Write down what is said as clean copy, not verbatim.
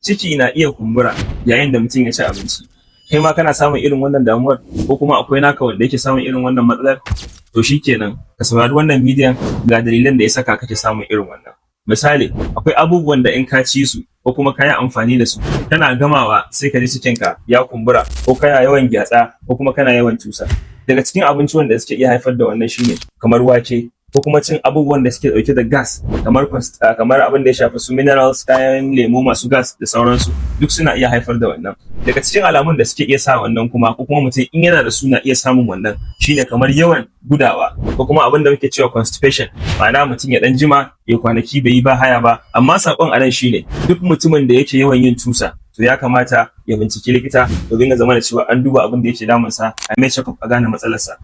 ciki na iya kumbura yayin da mutum ya ci abinci. Kai ma kana samun irin wannan damuwar ko kuma akwai naka wanda yake samun irin wannan matsalar? To shikenan, ka saurari wannan bidiyon ga dalilan da ya saka kake samun irin wannan. Misali, akwai abubuwan da in ka ci su ko kuma ka yi amfani da su, kana gamawa sai ka ji cikinka ya kumbura ko kana yawan gyatsa ko kuma kana yawan tusa. Daga cikin abinci wanda suke iya haifar da wannan shine kamar wake, ko kuma cin abubuwan da suke dauke da gas kamar abin da ya shafi su minerals, kayan lemo masu gas da sauransu, duk suna iya haifar da wannan. Daga cikin alamun da suke iya sa wannan kuma, ko kuma mutum in yana da su na iya samun wannan, shine kamar yawan gudawa ko kuma abin da muke cewa constipation, ma'ana mutum ya dan jima ya kwanaki bai yi ba haya ba. Amma sakon a nan shine duk mutumin da yake yawan yin tusa, to ya kamata ya binciki likita domin ya zama da cewa an duba abin da yake damunsa, a mai check up a gane matsalarsa.